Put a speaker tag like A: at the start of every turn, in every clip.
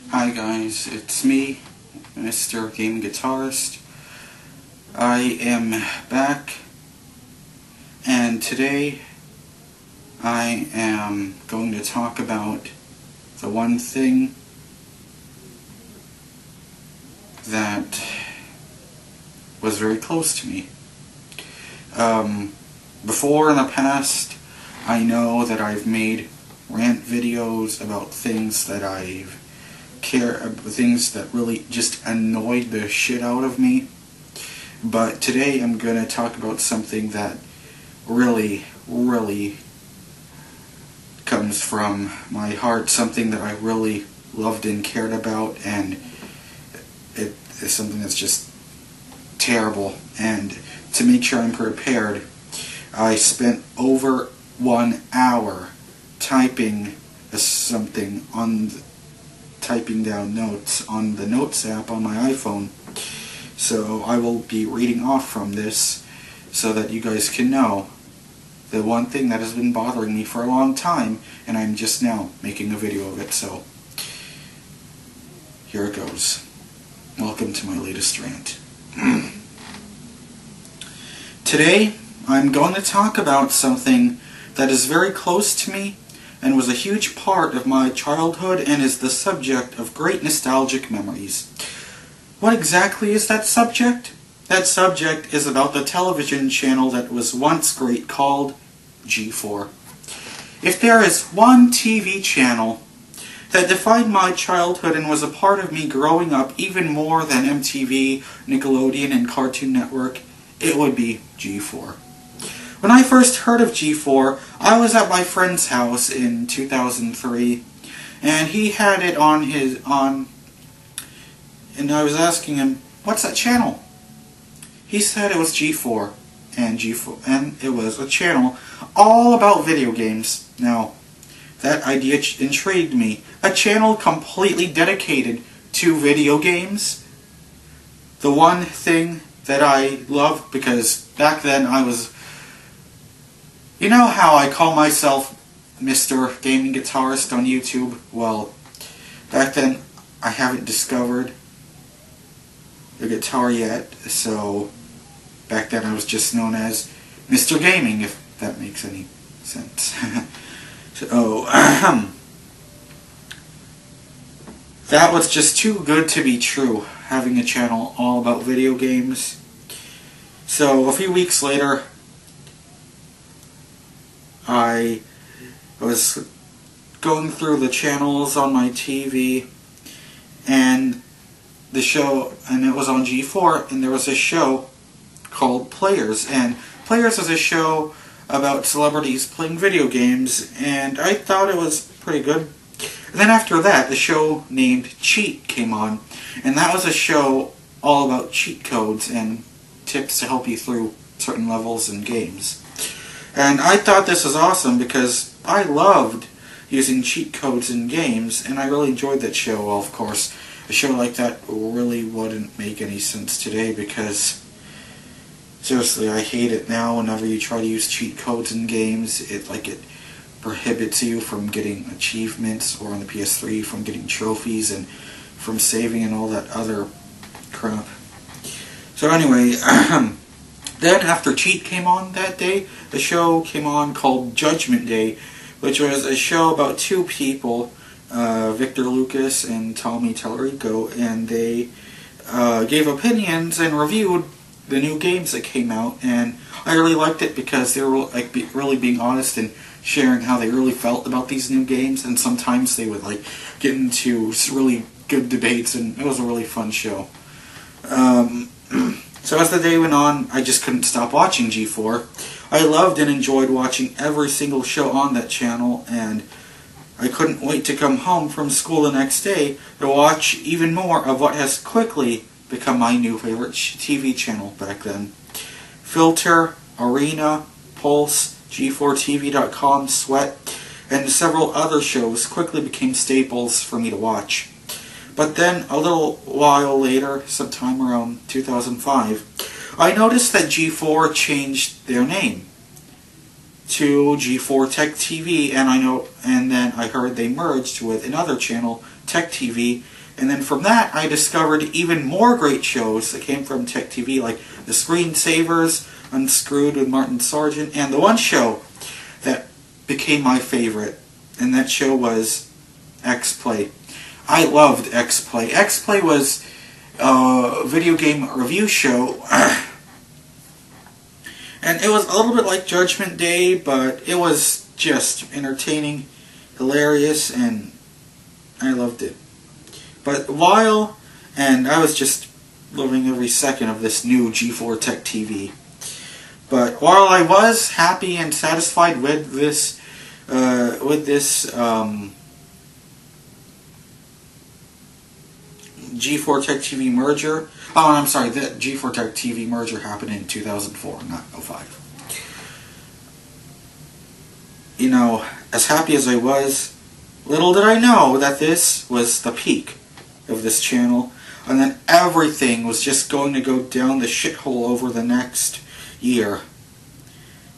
A: Hi guys, it's me, MrGamingGuitarist. I am back, and today I am going to talk about the one thing that was very close to me. Before in the past, I know that I've made rant videos about things that things that really just annoyed the shit out of me. But today I'm going to talk about something that really comes from my heart, something that I really loved and cared about, and it is something that's just terrible. And to make sure I'm prepared, I spent over 1 hour typing typing down notes on the Notes app on my iPhone. So I will be reading off from this so that you guys can know the one thing that has been bothering me for a long time, and I'm just now making a video of it. So here it goes. Welcome to my latest rant. Today I'm going to talk about something that is very close to me and was a huge part of my childhood and is the subject of great nostalgic memories. What exactly is that subject? That subject is about the television channel that was once great called G4. If there is one TV channel that defined my childhood and was a part of me growing up even more than MTV, Nickelodeon, and Cartoon Network, it would be G4. When I first heard of G4, I was at my friend's house in 2003, and he had it on, and I was asking him, "What's that channel?" He said it was G4, and it was a channel all about video games. Now, that idea intrigued me. A channel completely dedicated to video games. The one thing that I loved, because back then I was, you know how I call myself Mr. Gaming Guitarist on YouTube? Well, back then I haven't discovered the guitar yet, so back then I was just known as Mr. Gaming, if that makes any sense. So, that was just too good to be true, having a channel all about video games. So, a few weeks later, I was going through the channels on my TV, and it was on G4, and there was a show called Players, and Players is a show about celebrities playing video games, and I thought it was pretty good. And then after that, a show named Cheat came on, and that was a show all about cheat codes and tips to help you through certain levels and games. And I thought this was awesome because I loved using cheat codes in games, and I really enjoyed that show. Well, of course, a show like that really wouldn't make any sense today because, seriously, I hate it now whenever you try to use cheat codes in games. It prohibits you from getting achievements, or on the PS3 from getting trophies and from saving and all that other crap. So anyway, then after Cheat came on that day, a show came on called Judgment Day, which was a show about two people, Victor Lucas and Tommy Tallarico, and they gave opinions and reviewed the new games that came out, and I really liked it because they were really being honest and sharing how they really felt about these new games, and sometimes they would get into really good debates, and it was a really fun show. So as the day went on, I just couldn't stop watching G4. I loved and enjoyed watching every single show on that channel, and I couldn't wait to come home from school the next day to watch even more of what has quickly become my new favorite TV channel back then. Filter, Arena, Pulse, G4TV.com, Sweat, and several other shows quickly became staples for me to watch. But then, a little while later, sometime around 2005, I noticed that G4 changed their name. to G4 Tech TV, and then I heard they merged with another channel, Tech TV, and then from that I discovered even more great shows that came from Tech TV, like The Screensavers, Unscrewed with Martin Sargent, and the one show that became my favorite, and that show was X-Play. I loved X-Play. X-Play was a video game review show, and it was a little bit like Judgment Day, but it was just entertaining, hilarious, and I loved it. But I was just loving every second of this new G4 Tech TV. But while I was happy and satisfied with this G4 Tech TV merger, I'm sorry, the G4 Tech TV merger happened in 2004, not 05. You know, as happy as I was, little did I know that this was the peak of this channel, and then everything was just going to go down the shithole over the next year.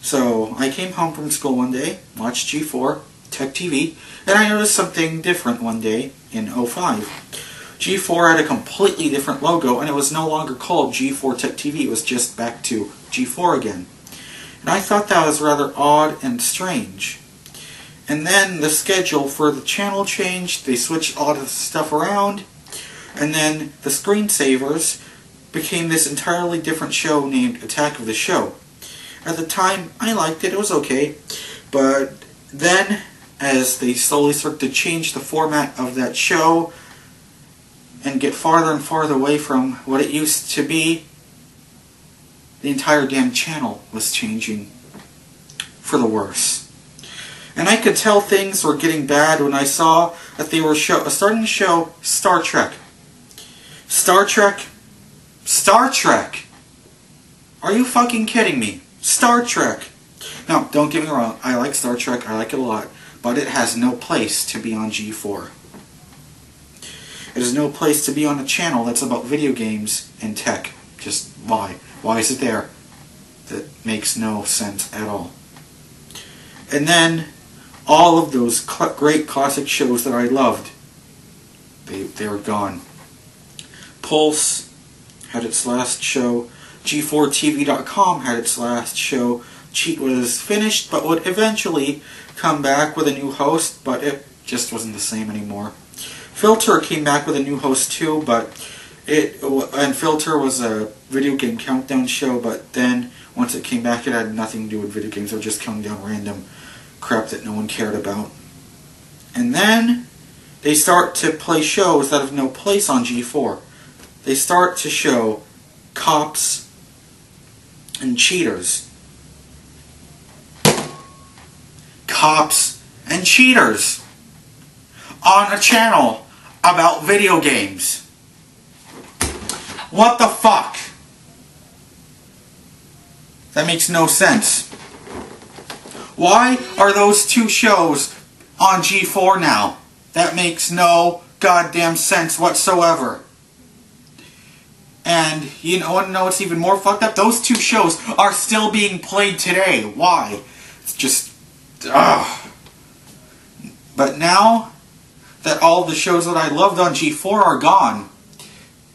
A: So I came home from school one day, watched G4 Tech TV, and I noticed something different one day in 05. G4 had a completely different logo, and it was no longer called G4 Tech TV, it was just back to G4 again. And I thought that was rather odd and strange. And then the schedule for the channel changed, they switched all of the stuff around, and then the Screensavers became this entirely different show named Attack of the Show. At the time, I liked it, it was okay, but then, as they slowly started to change the format of that show, and get farther and farther away from what it used to be, the entire damn channel was changing for the worse. And I could tell things were getting bad when I saw that they were starting to show Star Trek. Star Trek? Star Trek! Are you fucking kidding me? Star Trek! Now, don't get me wrong, I like Star Trek, I like it a lot, but it has no place to be on G4. It has no place to be on a channel that's about video games and tech. Just why? Why is it there? That makes no sense at all. And then, all of those great classic shows that I loved, they were gone. Pulse had its last show. G4TV.com had its last show. Cheat was finished, but would eventually come back with a new host, but it just wasn't the same anymore. Filter came back with a new host too, and Filter was a video game countdown show, but then once it came back it had nothing to do with video games, they were just counting down random crap that no one cared about. And then they start to play shows that have no place on G4. They start to show cops and cheaters. Cops and cheaters on a channel about video games. What the fuck? That makes no sense. Why are those two shows on G4 now? That makes no goddamn sense whatsoever. And you know what's even more fucked up? Those two shows are still being played today. Why? It's just... ugh. But now that all the shows that I loved on G4 are gone,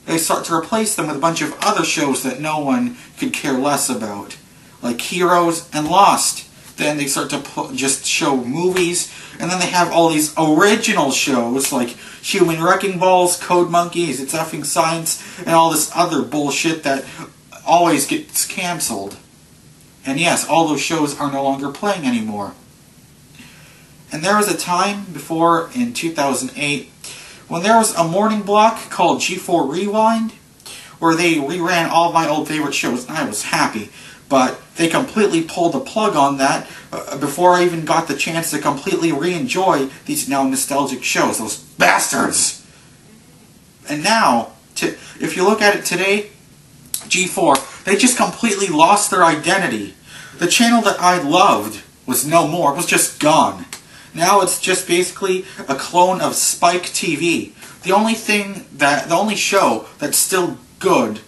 A: they start to replace them with a bunch of other shows that no one could care less about. Like Heroes and Lost. Then they start to just show movies, and then they have all these original shows like Human Wrecking Balls, Code Monkeys, It's Effing Science, and all this other bullshit that always gets cancelled. And yes, all those shows are no longer playing anymore. And there was a time before, in 2008, when there was a morning block called G4 Rewind, where they reran all my old favorite shows, and I was happy. But they completely pulled the plug on that before I even got the chance to completely re-enjoy these now nostalgic shows. Those bastards! And now, if you look at it today, G4, they just completely lost their identity. The channel that I loved was no more. It was just gone. Now it's just basically a clone of Spike TV. The only show that's still good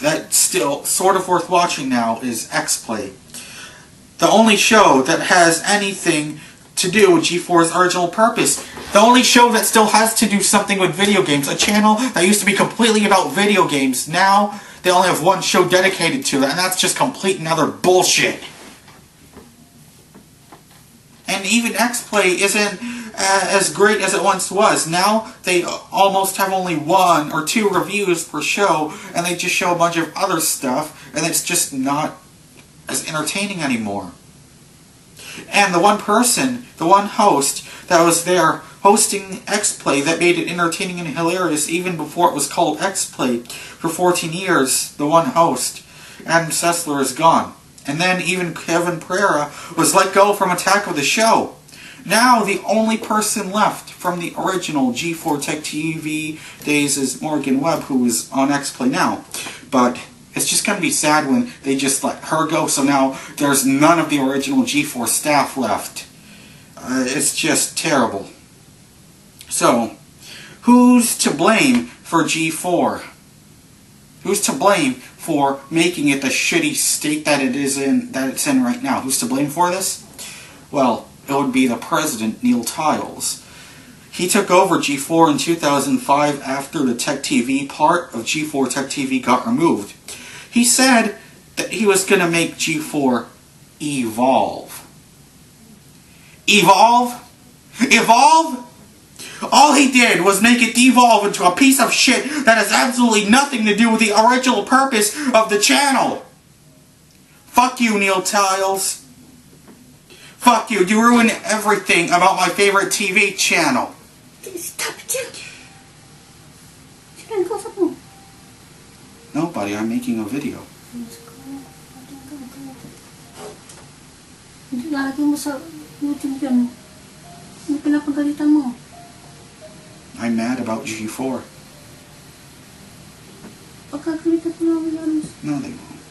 A: that's still sort of worth watching now is X-Play. The only show that has anything to do with G4's original purpose. The only show that still has to do something with video games. A channel that used to be completely about video games. Now, they only have one show dedicated to it, and that's just complete and utter bullshit. And even X-Play isn't as great as it once was. Now, they almost have only 1 or 2 reviews per show, and they just show a bunch of other stuff, and it's just not as entertaining anymore. And the one person, the one host that was there hosting X-Play that made it entertaining and hilarious even before it was called X-Play for 14 years, the one host, Adam Sessler, is gone. And then even Kevin Pereira was let go from Attack of the Show. Now the only person left from the original G4 Tech TV days is Morgan Webb, who is on X-Play now. But it's just going to be sad when they just let her go, so now there's none of the original G4 staff left. It's just terrible. So, who's to blame for G4? Who's to blame for making it the shitty state that it's in right now? Who's to blame for this? Well, it would be the president, Neil Tiles. He took over G4 in 2005 after the Tech TV part of G4 Tech TV got removed. He said that he was going to make G4 evolve. Evolve? Evolve? All he did was make it devolve into a piece of shit that has absolutely nothing to do with the original purpose of the channel. Fuck you, Neil Tiles. Fuck you. You ruined everything about my favorite TV channel.
B: Stop it.
A: No, buddy, I'm making a video.
B: Hindi lalagay mo sa YouTube yun. Ano pinapagalitan mo?
A: I'm mad about G4.
B: Pagkagalitan ko lang yan.
A: No, they won't.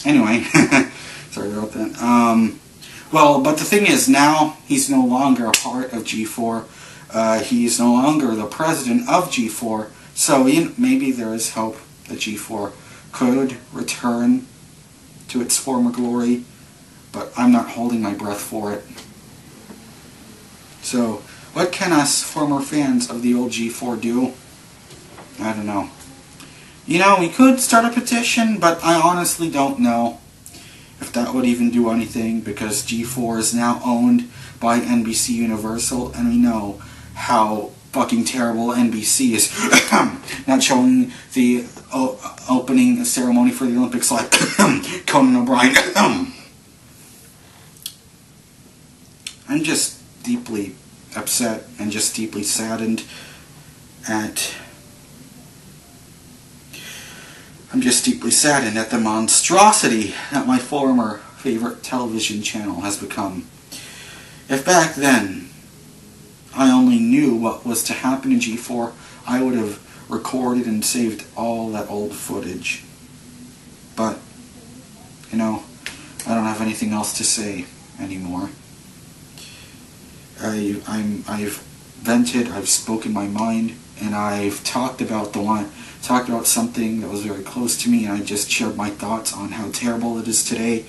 A: Anyway, sorry about that. Well, but the thing is, now he's no longer a part of G4. He's no longer the president of G4. So maybe there is hope that G4 could return to its former glory, but I'm not holding my breath for it. So, what can us former fans of the old G4 do? I don't know. You know, we could start a petition, but I honestly don't know if that would even do anything, because G4 is now owned by NBC Universal, and we know how fucking terrible NBC is not showing the opening ceremony for the Olympics like Conan O'Brien. I'm just deeply upset and just deeply saddened at the monstrosity that my former favorite television channel has become. If back then I only knew what was to happen in G4, I would have recorded and saved all that old footage. But, you know, I don't have anything else to say anymore. I've vented, I've spoken my mind, and I've talked about something that was very close to me, and I just shared my thoughts on how terrible it is today.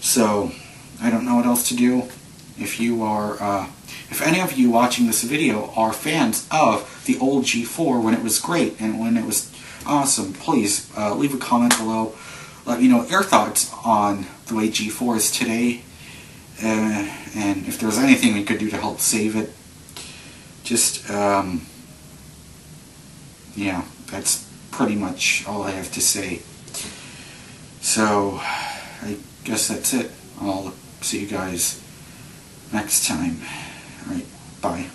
A: So, I don't know what else to do. If any of you watching this video are fans of the old G4 when it was great and when it was awesome, please leave a comment below. Let me know your thoughts on the way G4 is today, and if there's anything we could do to help save it. Just, yeah, that's pretty much all I have to say. So, I guess that's it. I'll see you guys next time. Alright, bye.